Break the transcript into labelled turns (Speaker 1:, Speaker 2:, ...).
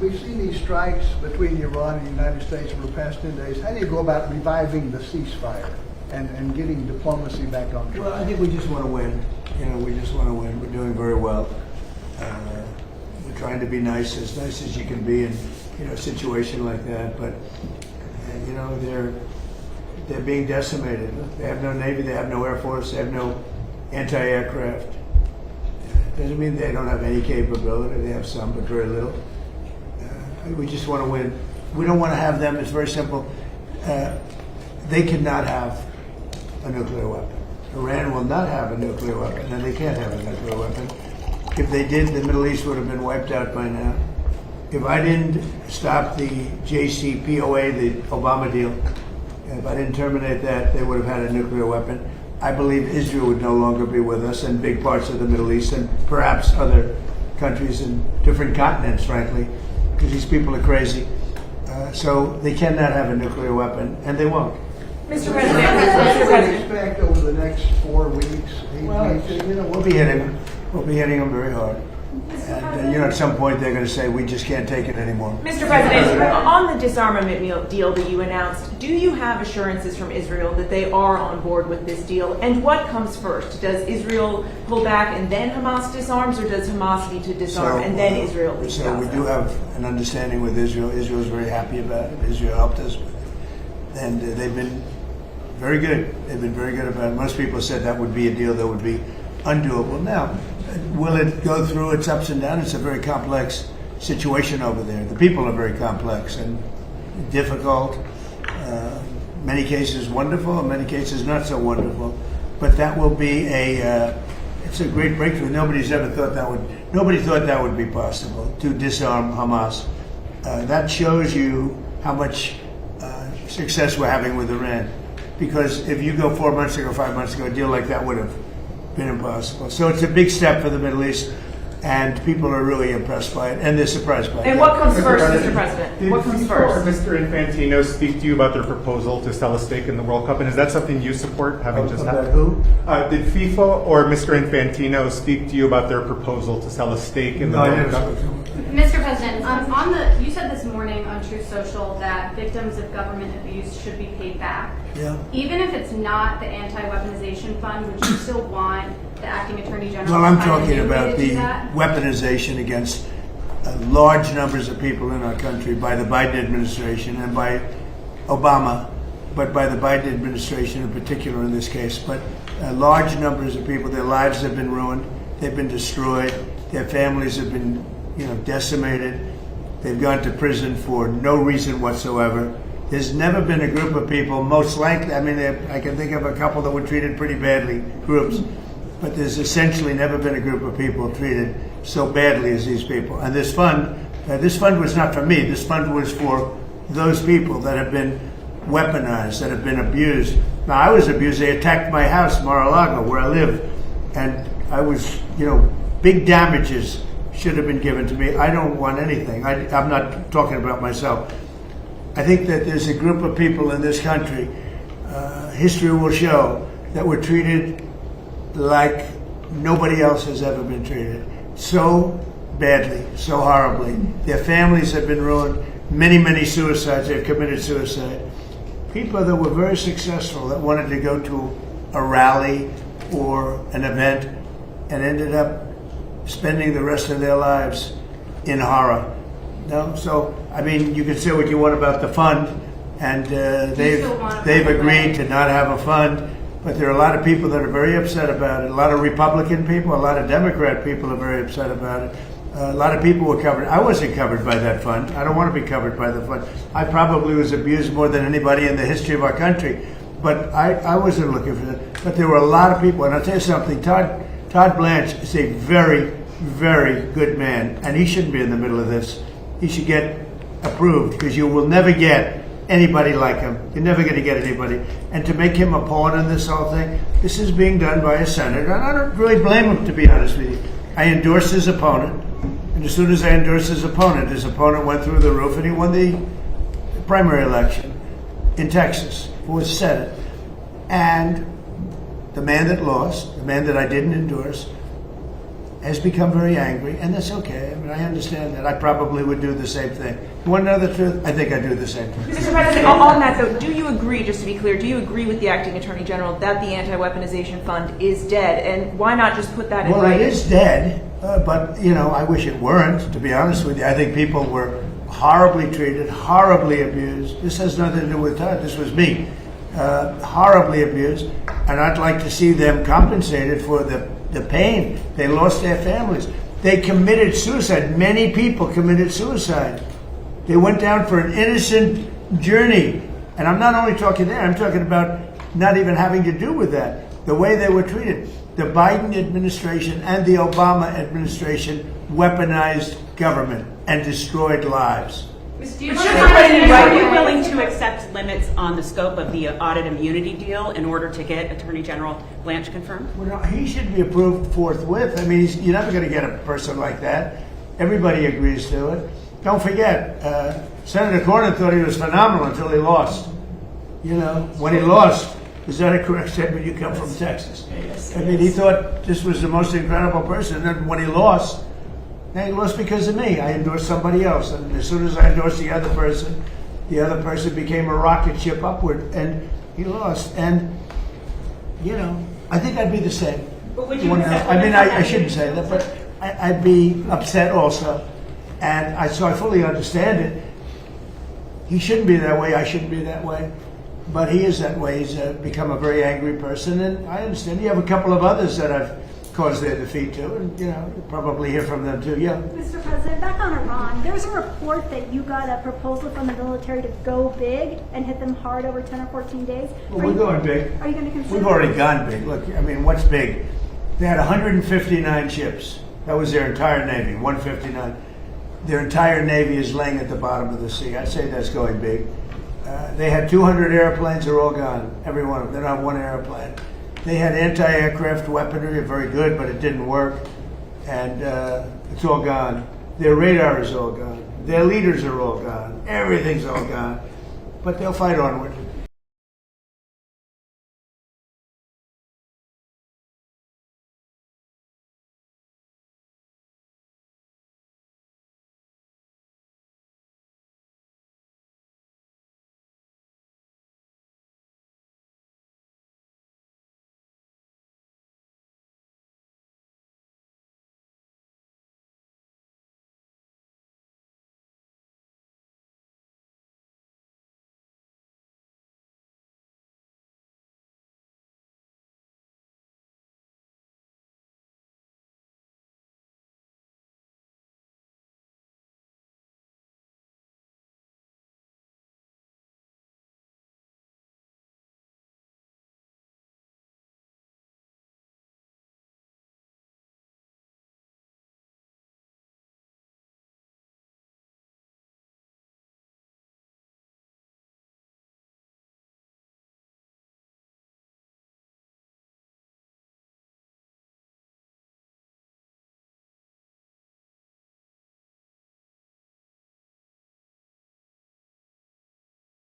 Speaker 1: we've seen these strikes between Iran and the United States over the past 10 days. How do you go about reviving the ceasefire and getting diplomacy back on track?
Speaker 2: Well, I think we just want to win. We just want to win. We're doing very well. We're trying to be nice as you can be in a situation like that. But they're being decimated. They have no Navy. They have no Air Force. They have no anti-aircraft. Doesn't mean they don't have any capability. They have some, but very little. We just want to win. We don't want to have them. It's very simple. They cannot have a nuclear weapon. Iran will not have a nuclear weapon, and they can't have a nuclear weapon. If they did, the Middle East would have been wiped out by now. If I didn't stop the JCPOA, the Obama deal, if I didn't terminate that, they would have had a nuclear weapon. I believe Israel would no longer be with us and big parts of the Middle East and perhaps other countries in different continents, frankly, because these people are crazy. So they cannot have a nuclear weapon, and they won't.
Speaker 3: Mr.
Speaker 1: What
Speaker 3: President,
Speaker 1: do you expect over the next 4 weeks, 8
Speaker 2: Well,
Speaker 1: weeks?
Speaker 2: we'll be hitting them. We'll be hitting them very hard. And, at some point they're going to say, we just can't take it anymore.
Speaker 3: Mr. President, on the disarmament deal that you announced, do you have assurances from Israel that they are on board with this deal? And what comes first? Does Israel pull back and then Hamas disarms, or does Hamas need to disarm and then Israel leaves
Speaker 2: So
Speaker 3: Gaza?
Speaker 2: we do have an understanding with Israel. Israel is very happy about it. Israel helped us with it. And they've been very good. They've been very good about it. Most people said that would be a deal that would be undoable. Now, will it go through its ups and downs? It's a very complex situation over there. The people are very complex and difficult. Many cases wonderful, in many cases not so wonderful. But that will be it's a great breakthrough. Nobody thought that would be possible to disarm Hamas. That shows you how much success we're having with Iran. Because if you go 4 months ago, 5 months ago, a deal like that would have been impossible. So it's a big step for the Middle East, and people are really impressed by it, and they're surprised by it.
Speaker 3: And what comes first, Mr. President?
Speaker 4: Did
Speaker 3: What comes
Speaker 4: FIFA or
Speaker 3: first?
Speaker 4: Mr. Infantino speak to you about their proposal to sell a stake in the World Cup? And is that something you support, having just
Speaker 2: About
Speaker 4: happened?
Speaker 2: who?
Speaker 4: Did FIFA or Mr. Infantino speak to you about their proposal to sell a stake in the
Speaker 2: No, I
Speaker 4: World
Speaker 2: didn't
Speaker 4: Cup?
Speaker 2: speak to them.
Speaker 5: Mr. President, you said this morning on Truth Social that victims of government abuse should be paid back.
Speaker 2: Yeah.
Speaker 5: Even if it's not the anti-weaponization fund, would you still want the acting attorney general?
Speaker 2: Well, I'm
Speaker 5: to find a
Speaker 2: talking
Speaker 5: new way
Speaker 2: about
Speaker 5: to
Speaker 2: the
Speaker 5: do that?
Speaker 2: weaponization against large numbers of people in our country by the Biden administration and by Obama, but by the Biden administration in particular in this case. But large numbers of people, their lives have been ruined, they've been destroyed, their families have been, decimated. They've gone to prison for no reason whatsoever. There's never been a group of people, most likely, I can think of a couple that were treated pretty badly, groups, but there's essentially never been a group of people treated so badly as these people. And this fund was not for me. This fund was for those people that have been weaponized, that have been abused. Now, I was abused. They attacked my house, Mar-a-Lago, where I live, and I was, big damages should have been given to me. I don't want anything. I'm not talking about myself. I think that there's a group of people in this country, history will show, that were treated like nobody else has ever been treated. So badly, so horribly. Their families have been ruined. Many, many suicides. They've committed suicide. People that were very successful, that wanted to go to a rally or an event and ended up spending the rest of their lives in horror. No, so you can say what you want about the fund, and they've agreed to not have a fund. But there are a lot of people that are very upset about it. A lot of Republican people, a lot of Democrat people are very upset about it. A lot of people were covered. I wasn't covered by that fund. I don't want to be covered by the fund. I probably was abused more than anybody in the history of our country. But I wasn't looking for that. But there were a lot of people. And I'll tell you something. Todd Blanche is a very, very good man. And he shouldn't be in the middle of this. He should get approved, because you will never get anybody like him. You're never going to get anybody. And to make him a pawn in this whole thing, this is being done by a senator. And I don't really blame him, to be honest with you. I endorsed his opponent. And as soon as I endorsed his opponent went through the roof, and he won the primary election in Texas for Senate. And the man that lost, the man that I didn't endorse, has become very angry, and that's okay. I mean, I understand that. I probably would do the same thing. You want to know the truth? I think I do the same thing.
Speaker 3: Mr. President, on that though, do you agree, just to be clear, do you agree with the acting attorney general that the anti-weaponization fund is dead? And why not just put that in
Speaker 2: Well,
Speaker 3: writing?
Speaker 2: it is dead, but I wish it weren't. To be honest with you, I think people were horribly treated, horribly abused. This has nothing to do with Todd. This was me, horribly abused, and I'd like to see them compensated for the pain. They lost their families. They committed suicide. Many people committed suicide. They went down for an innocent journey, and I'm not only talking there. I'm talking about not even having to do with that. The way they were treated. The Biden administration and the Obama administration weaponized government and destroyed lives.
Speaker 5: Do you
Speaker 6: Are you willing to accept limits on the scope of the audit immunity deal in order to get Attorney General Blanche confirmed?
Speaker 2: Well, no, he should be approved forthwith. I mean, you're never going to get a person like that. Everybody agrees to it. Don't forget, Senator Cornyn thought he was phenomenal until he lost. When he lost, is that a correct statement? You come from Texas. I mean, he thought this was the most incredible person. And when he lost because of me. I endorsed somebody else. And as soon as I endorsed the other person became a rocket ship upward. And he lost. And, I think I'd be the same.
Speaker 6: But would you
Speaker 2: I mean, I shouldn't say that, but I'd be upset also. And so I fully understand it. He shouldn't be that way. I shouldn't be that way. But he is that way. He's become a very angry person. And I understand. You have a couple of others that I've caused their defeat to. And, you'll probably hear from them too. Yeah.
Speaker 7: Mr. President, back on Iran, there's a report that you got a proposal from the military to go big and hit them hard over 10 or 14 days.
Speaker 2: Well, we're going big.
Speaker 7: Are you going to consider?
Speaker 2: We've already gone big. Look, I mean, what's big? They had 159 ships. That was their entire Navy, 159. Their entire Navy is laying at the bottom of the sea. I'd say that's going big. They had 200 airplanes. They're all gone. Every one of them. They don't have one airplane. They had anti-aircraft weaponry, very good, but it didn't work. And it's all gone. Their radar is all gone. Their leaders are all gone. Everything's all gone. But they'll fight onward.